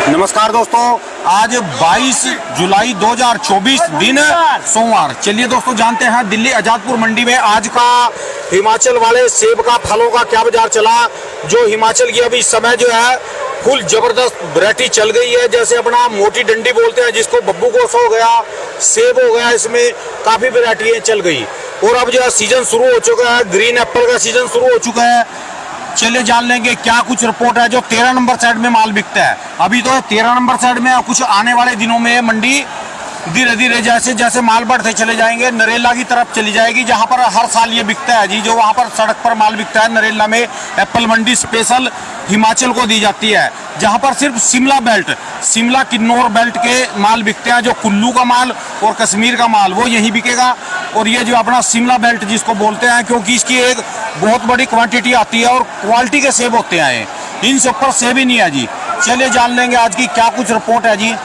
नमस्कार दोस्तों, आज 22 जुलाई 2024 दिन सोमवार। चलिए दोस्तों जानते हैं दिल्ली आजादपुर मंडी में आज का हिमाचल वाले सेब का फलों का क्या बाजार चला। जो हिमाचल की अभी इस समय जो है फुल जबरदस्त वैरायटी चल गई है। जैसे अपना मोटी डंडी बोलते हैं जिसको, बब्बू गोस हो गया, सेब हो गया, इसमें काफी वैरायटी चल गई। और अब जो है सीजन शुरू हो चुका है, ग्रीन एप्पल का सीजन शुरू हो चुका है। चलिए जान लेंगे क्या कुछ रिपोर्ट है। जो 13 नंबर साइड में माल बिकता है अभी तो 13 नंबर साइड में, कुछ आने वाले दिनों में मंडी धीरे धीरे जैसे जैसे माल बढ़ते चले जाएंगे नरेला की तरफ चली जाएगी, जहां पर हर साल ये बिकता है जी। जो वहां पर सड़क पर माल बिकता है नरेला में, एप्पल मंडी स्पेशल हिमाचल को दी जाती है, जहां पर सिर्फ शिमला बेल्ट, शिमला किन्नौर बेल्ट के माल बिकते हैं। जो कुल्लू का माल और कश्मीर का माल वो यहीं बिकेगा। और ये जो अपना शिमला बेल्ट जिसको बोलते हैं, क्योंकि इसकी एक बहुत बड़ी क्वांटिटी आती है और क्वालिटी के सेब होते हैं, इनसे ऊपर सेब ही नहीं है जी। चलिए जान लेंगे आज की क्या कुछ रिपोर्ट है जी।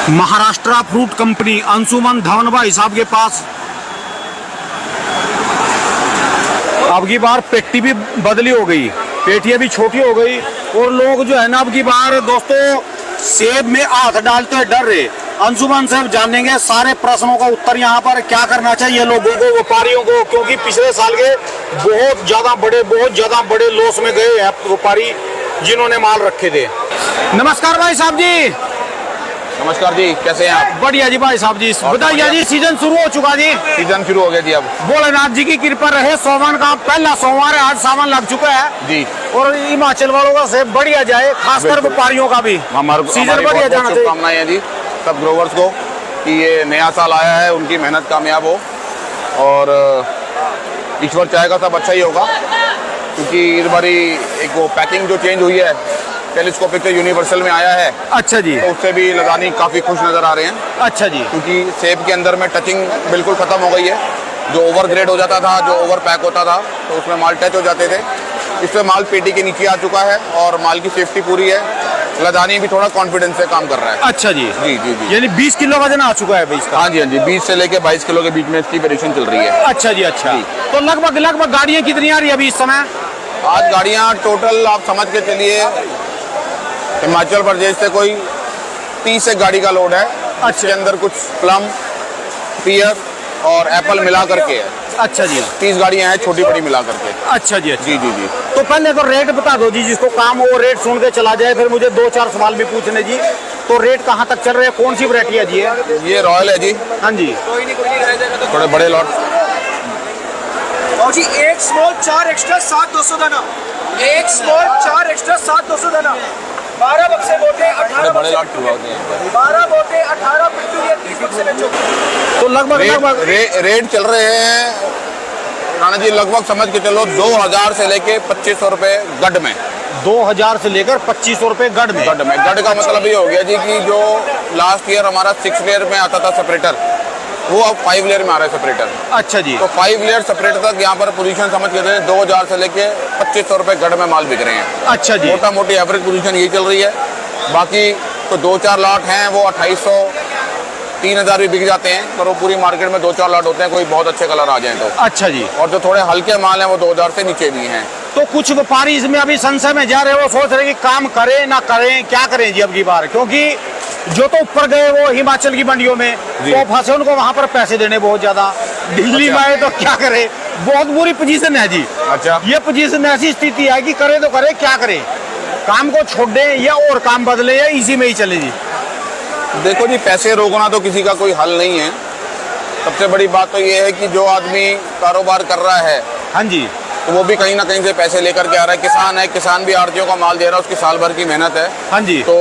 महाराष्ट्र फ्रूट कंपनी अंशुमन धवन भाई साहब के पास अब की बार पेटी भी बदली हो गई, पेटियां भी छोटी हो गई और लोग जो है ना अब की बार दोस्तों सेब में हाथ डालते डर रहे। अंशुमन साहब जानेंगे सारे प्रश्नों का उत्तर यहाँ पर, क्या करना चाहिए लोगों को, व्यापारियों को, क्योंकि पिछले साल के बहुत ज्यादा बड़े लॉस में गए हैं व्यापारी जिन्होंने माल रखे थे। नमस्कार भाई साहब जी। नमस्कार जी, कैसे हैं आप? बढ़िया जी भाई साहब जी। बताइए जी, सीजन शुरू हो चुका जी? सीजन शुरू हो गया जी। अब भोलेनाथ जी की कृपा रहे, सोमवार का पहला सोमवार है, आज सावन लग चुका है जी। और हिमाचल वालों का सेब बढ़िया जाए, खासकर व्यापारियों का भी सीजन बढ़िया जाना चाहिए। शुभकामनाएं हैं जी सब ग्रोवर्स को कि ये नया साल आया है, उनकी मेहनत कामयाब हो और ईश्वर चाहेगा सब अच्छा ही होगा। क्योंकि इस बारी एक वो पैकिंग जो चेंज हुई है, टेलीस्कोपिक से यूनिवर्सल में आया है। अच्छा जी। तो उससे भी लगानी काफ़ी खुश नज़र आ रहे हैं। अच्छा जी। क्योंकि सेब के अंदर में टचिंग बिल्कुल ख़त्म हो गई है। जो ओवर ग्रेड हो जाता था, जो ओवर पैक होता था, तो उसमें माल टच हो जाते थे। इसमें माल पेटी के नीचे आ चुका है और माल की सेफ्टी पूरी है। लदानी भी थोड़ा कॉन्फिडेंस से काम कर रहा है। अच्छा जी। जी जी जी। यानी 20 किलो वजन आ चुका है भाई इसका? हाँ जी, हाँ जी, 20 से लेके 22 किलो के बीच में इसकी वेरिएशन चल रही है। अच्छा जी। अच्छा जी। तो लगभग गाड़ियाँ कितनी आ रही है अभी इस समय? आज गाड़ियाँ टोटल आप समझ के चलिए हिमाचल प्रदेश से कोई 30 एक गाड़ी का लोड है। इसके अंदर कुछ प्लम, पियर और एप्पल मिला करके है। अच्छा जी। 30 गाड़ियाँ हैं छोटी बड़ी मिला करके। अच्छा जी। अच्छा। जी जी जी। तो पहले तो रेट बता दो जी, जिसको काम हो रेट सुन के चला जाए, फिर मुझे 2-4 सवाल भी पूछने जी। तो रेट कहाँ तक चल रहे हैं, कौन सी वैरायटी है जी? ये रॉयल है जी। हाँ जी। थोड़े बड़े लॉट और जी एक स्मॉल 4 एक्स्ट्रा 7,200 दाना, एक स्मॉल 4 एक्स्ट्रा 7,200 दाना, 12 बक्से बोटे 18 बड़े बक्से लॉट शुरू होते हैं। 12 बोटे 18 पिट्टू, ये 30 बक्से बेचो। तो लगभग रेट चल रहे हैं राणा जी, लगभग समझ के चलो 2000 से लेके 2500 रुपए गड में। 2000 से लेकर 2500 रुपए गड में? गड का मतलब ये हो गया जी कि जो लास्ट ईयर हमारा 6 लेयर में आता था सेपरेटर, वो अब 5 लेयर में आ रहा है सेपरेटर। अच्छा जी। तो 5 लेयर सेपरेटर तक यहाँ पर पोजीशन समझ के 2000 से लेके 2500 रुपए गड में माल बिक रहे हैं। अच्छा जी। मोटा मोटी एवरेज पोजीशन यही चल रही है। बाकी तो 2-4 लॉट हैं वो 2800 3000 भी बिक जाते हैं, पर वो पूरी मार्केट में 2-4 लॉट होते हैं, कोई बहुत अच्छे कलर आ जाए तो। अच्छा जी। और जो थोड़े हल्के माल हैं वो 2000 से नीचे भी हैं। तो कुछ व्यापारी इसमें अभी संशय में जा रहे हो, सोच रहे कि काम करें ना करें, क्या करें जी अब की बार? क्योंकि जो तो ऊपर गए वो हिमाचल की मंडियों में तो फंसे, उनको वहां पर पैसे देने बहुत ज्यादा, दिल्ली में आए तो क्या करे, बहुत बुरी पोजीशन है जी। अच्छा। ये पोजीशन ऐसी स्थिति है कि करे तो करे, क्या करे, काम को छोड़ दें या और काम बदले या इसी में ही चले जी? देखो जी, पैसे रोकना तो किसी का कोई हल नहीं है। सबसे बड़ी बात तो ये है कि जो आदमी कारोबार कर रहा है, हाँ जी, तो वो भी कहीं ना कहीं से पैसे लेकर के आ रहा है। किसान है, किसान भी आड़तियों का माल दे रहा है, उसकी साल भर की मेहनत है। हाँ जी। तो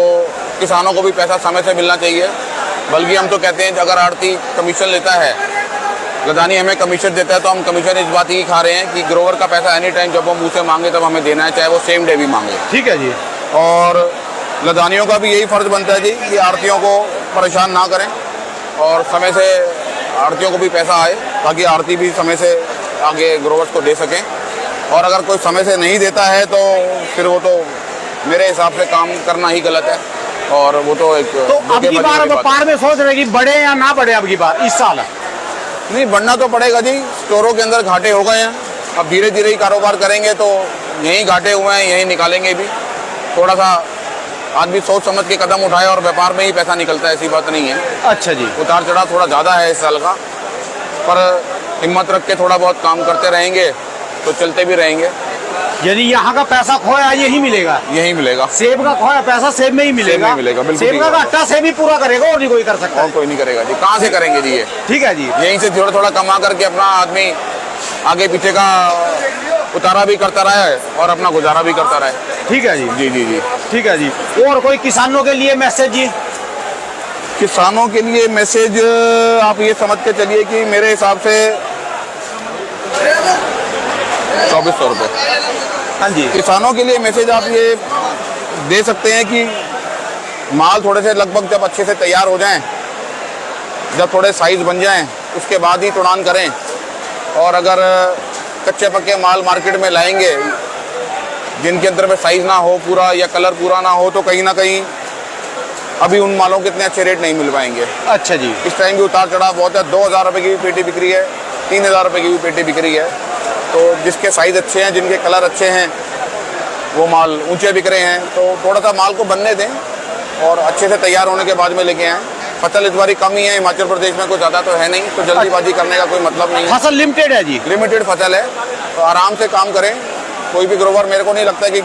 किसानों को भी पैसा समय से मिलना चाहिए। बल्कि हम तो कहते हैं अगर आड़ती कमीशन लेता है, लदानी हमें कमीशन देता है, तो हम कमीशन इस बात ही खा रहे हैं कि ग्रोवर का पैसा एनी टाइम जब वो मुँह से मांगे तब हमें देना है, चाहे वो सेम डे भी मांगे। ठीक है जी। और लदानियों का भी यही फर्ज बनता है जी कि आड़तियों को परेशान ना करें और समय से आड़तियों को भी पैसा आए, ताकि आड़ती भी समय से आगे ग्रोवर्स को दे सकें। और अगर कोई समय से नहीं देता है तो फिर वो तो मेरे हिसाब से काम करना ही गलत है। और वो तो एक अब की बार व्यापार में सोच रहे कि बढ़े या ना बढ़े अब की बार इस साल? नहीं, बढ़ना तो पड़ेगा जी। स्टोरों के अंदर घाटे हो गए हैं, अब धीरे धीरे ही कारोबार करेंगे तो यहीं घाटे हुए हैं, यहीं निकालेंगे भी। थोड़ा सा आदमी सोच समझ के कदम उठाए और व्यापार में ही पैसा निकलता है, ऐसी बात नहीं है। अच्छा जी। उतार चढ़ाव थोड़ा ज़्यादा है इस साल का, पर हिम्मत रख के थोड़ा बहुत काम करते रहेंगे तो चलते भी रहेंगे। यदि यहाँ का पैसा खोया यही मिलेगा, यही मिलेगा। सेब का खोया पैसा सेब में ही मिलेगा। सेब में मिलेगा, बिल्कुल सेब का घाटा सेब ही पूरा करेगा और नहीं कोई कर सकता। और कोई नहीं करेगा जी, कहाँ से करेंगे जी ये? ठीक है जी। यहीं से थोड़ा थोड़ा कमा करके अपना आदमी आगे पीछे का उतारा भी करता रहे और अपना गुजारा भी करता रहे। ठीक है जी। जी जी जी। ठीक है जी। और कोई किसानों के लिए मैसेज जी? किसानों के लिए मैसेज आप ये समझ के चलिए कि मेरे हिसाब से 2400 रुपये। हाँ जी। किसानों के लिए मैसेज आप ये दे सकते हैं कि माल थोड़े से लगभग जब अच्छे से तैयार हो जाएं, जब थोड़े साइज बन जाएं, उसके बाद ही तुड़ान करें। और अगर कच्चे पक्के माल मार्केट में लाएंगे जिनके अंदर में साइज ना हो पूरा या कलर पूरा ना हो, तो कहीं ना कहीं अभी उन मालों के इतने अच्छे रेट नहीं मिल पाएंगे। अच्छा जी। इस टाइम भी उतार चढ़ाव बहुत है। 2000 रुपये की भी पेटी बिक रही है, 3000 रुपये की भी पेटी बिक रही है। तो जिसके साइज अच्छे हैं, जिनके कलर अच्छे हैं, वो माल ऊंचे बिक रहे हैं। तो थोड़ा सा माल को बनने दें और अच्छे से तैयार होने के बाद में लेके आएँ। फसल इस बारी कम ही है हिमाचल प्रदेश में, कुछ ज़्यादा तो है नहीं, तो जल्दीबाजी करने का कोई मतलब नहीं है। फसल लिमिटेड है जी। लिमिटेड फसल है, तो आराम से काम करें। कोई भी ग्रोवर मेरे को नहीं लगता है कि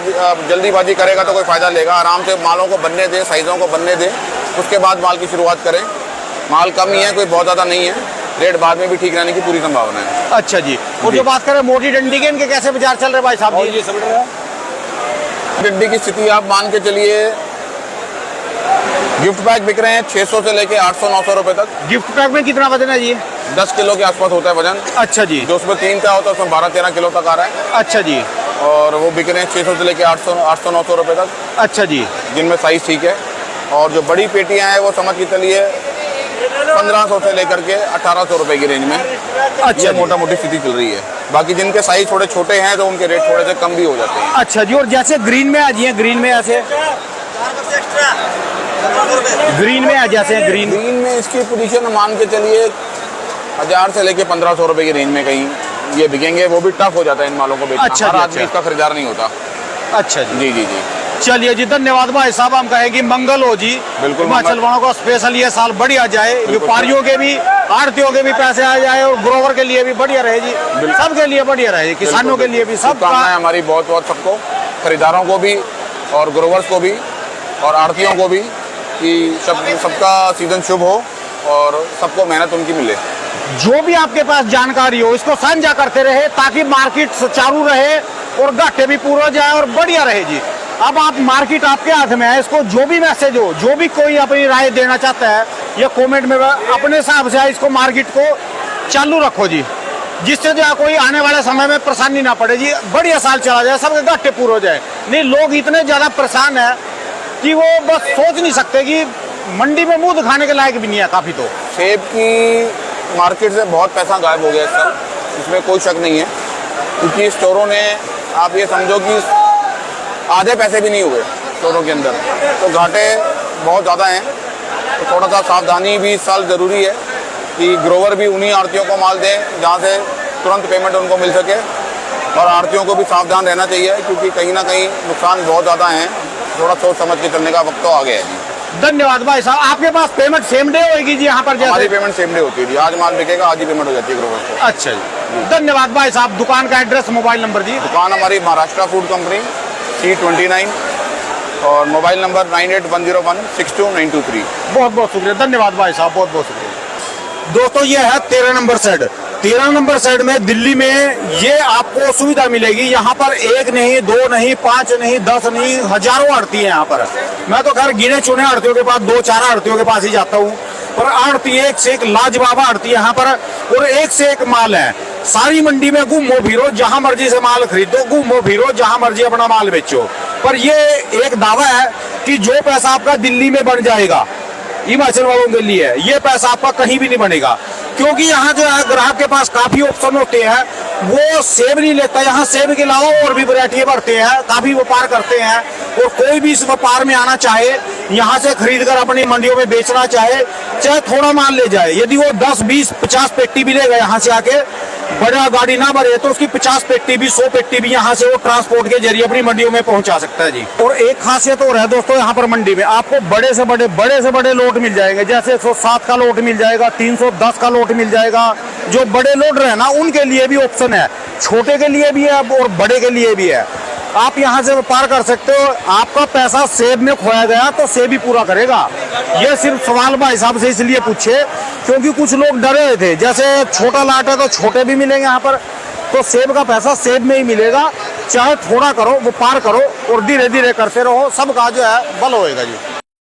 जल्दीबाजी करेगा तो कोई फ़ायदा लेगा। आराम से मालों को बनने दें, साइज़ों को बनने दें, उसके बाद माल की शुरुआत करें। माल कम ही है, कोई बहुत ज़्यादा नहीं है। रेट बाद में भी ठीक रहने की पूरी संभावना है। अच्छा जी। और जो बात करें मोटी डंडी के, इनके कैसे बाजार चल रहे भाई साहब जी? डंडी की स्थिति आप मान के चलिए, गिफ्ट पैक बिक रहे हैं 600 से लेके 800-900 रुपए तक। गिफ्ट पैक में कितना वजन है जी? 10 किलो के आसपास होता है वजन। अच्छा जी। जो उसमें 3 का होता है उसमें 12-13 किलो तक आ रहा है। अच्छा जी। और वो बिक रहे हैं 600 से लेके 800-900 रुपए तक। अच्छा जी। जिनमें साइज ठीक है। और जो बड़ी पेटियां हैं वो समझ के चलिए 1500 से लेकर के 1800 रुपए की रेंज में। अच्छा ये जी। मोटा मोटी स्थिति चल रही है। बाकी जिनके साइज थोड़े छोटे हैं तो उनके रेट थोड़े से कम भी हो जाते हैं। अच्छा जी। और जैसे ग्रीन में आ जाइए, ग्रीन में ऐसे ग्रीन में आ जैसे ग्रीन में इसकी पोजीशन मान के चलिए 1000 से लेके 1500 रुपए की रेंज में कहीं ये बिकेंगे। वो भी टफ हो जाता है इन मालों को बेचना। अच्छा हर जी, आदमी अच्छा। इसका खरीदार नहीं होता। अच्छा जी। जी जी जी। चलिए जी, धन्यवाद भाई साहब। हम कहेंगे मंगल हो जी। बिल्कुल हिमाचल वालों को स्पेशल ये साल बढ़िया जाए, व्यापारियों के भी, आड़तियों के भी पैसे आ जाए और ग्रोवर के लिए भी बढ़िया रहे जी, सबके लिए बढ़िया रहे, किसानों के लिए भी। सब शुभकामनाएं हमारी बहुत बहुत सबको, खरीदारों को भी और ग्रोवर्स को भी और आड़तियों को भी, कि सबका सीजन शुभ हो और सबको मेहनत उनकी मिले। जो भी आपके पास जानकारी हो इसको साझा करते रहे ताकि मार्केट चालू रहे और घाटे भी पूरा जाए और बढ़िया रहे जी। अब आप मार्केट आपके हाथ में है, इसको जो भी मैसेज हो, जो भी कोई अपनी राय देना चाहता है या कमेंट में अपने हिसाब से इसको मार्केट को चालू रखो जी, जिससे जो कोई आने वाले समय में परेशानी ना पड़े जी। बढ़िया साल चला जाए, सबके घाटे पूरे हो जाए। नहीं, लोग इतने ज्यादा परेशान है कि वो बस सोच नहीं सकते कि मंडी में मुंह दिखाने के लायक भी नहीं है काफी। तो सेब की मार्केट से बहुत पैसा गायब हो गया इस साल, इसमें कोई शक नहीं है, क्योंकि स्टोरों ने, आप ये समझो कि आधे पैसे भी नहीं हुए स्टोरों के अंदर, तो घाटे बहुत ज़्यादा हैं। तो थोड़ा सा सावधानी भी इस साल ज़रूरी है कि ग्रोवर भी उन्हीं आड़तियों को माल दें जहाँ से तुरंत पेमेंट उनको मिल सके, और आड़तियों को भी सावधान रहना चाहिए, क्योंकि कहीं ना कहीं नुकसान बहुत ज़्यादा हैं। थोड़ा सोच समझ के चलने का वक्त तो आ गया है जी। धन्यवाद भाई साहब। आपके पास पेमेंट सेम डे होगी जी यहाँ पर? हमारी पेमेंट सेम डे होती है जी। आज माल बिकेगा, आज ही पेमेंट हो जाती है ग्रोवर को। अच्छा जी, धन्यवाद भाई साहब। दुकान का एड्रेस, मोबाइल नंबर जी? दुकान हमारी महाराष्ट्र फूड कंपनी, C29, और मोबाइल नंबर 9810162923। बहुत बहुत शुक्रिया, धन्यवाद भाई साहब, बहुत बहुत शुक्रिया। दोस्तों, ये है 13 नंबर साइड। 13 नंबर साइड में दिल्ली में ये आपको सुविधा मिलेगी। यहाँ पर 1 नहीं, 2 नहीं, 5 नहीं, 10 नहीं, हजारों आड़ती है यहाँ पर। मैं तो खैर गिने चुने आड़तियों के पास, 2-4 आड़तियों के पास ही जाता हूँ, पर आड़ती एक से एक लाजवाब आड़ती है यहाँ पर, और एक से एक माल है। सारी मंडी में घूमो फिरो, जहां मर्जी से माल खरीदो, घूमो फिरो, जहां मर्जी अपना माल बेचो। पर ये एक दावा है कि जो पैसा आपका दिल्ली में बन जाएगा हिमाचल वालों के लिए, ये पैसा आपका कहीं भी नहीं बनेगा, क्योंकि यहाँ जो है ग्राहक के पास काफी ऑप्शन होते हैं। वो सेब नहीं लेता, यहाँ सेब के अलावा और भी वैरायटी भरते हैं, काफी व्यापार करते हैं। और कोई भी इस व्यापार में आना चाहे, यहाँ से खरीद कर अपनी मंडियों में बेचना चाहे, चाहे थोड़ा माल ले जाए, यदि वो 10, 20, 50 पेटी भी लेगा यहाँ से आके, बड़ा गाड़ी ना भरे तो उसकी 50 पेटी भी 100 पेटी भी यहाँ से वो ट्रांसपोर्ट के जरिए अपनी मंडियों में पहुंचा सकता है जी। और एक खासियत और है दोस्तों, यहाँ पर मंडी में आपको बड़े से बड़े लोट मिल जाएंगे। जैसे 107 का लोट मिल जाएगा, 310 का लोट मिल जाएगा। जो बड़े लोडर है ना, उनके लिए भी ऑप्शन है, छोटे के लिए भी है और बड़े के लिए भी है। आप यहाँ से व्यापार कर सकते हो। आपका पैसा सेब में खोया गया तो सेब ही पूरा करेगा। ये सिर्फ सवाल भाई साहब से इसलिए पूछे क्योंकि कुछ लोग डरे हुए थे, जैसे छोटा लाट है तो छोटे भी मिलेंगे यहाँ पर, तो सेब का पैसा सेब में ही मिलेगा। चाहे थोड़ा करो, व्यापार करो और धीरे धीरे करते रहो, सबका जो है बल होएगा जी।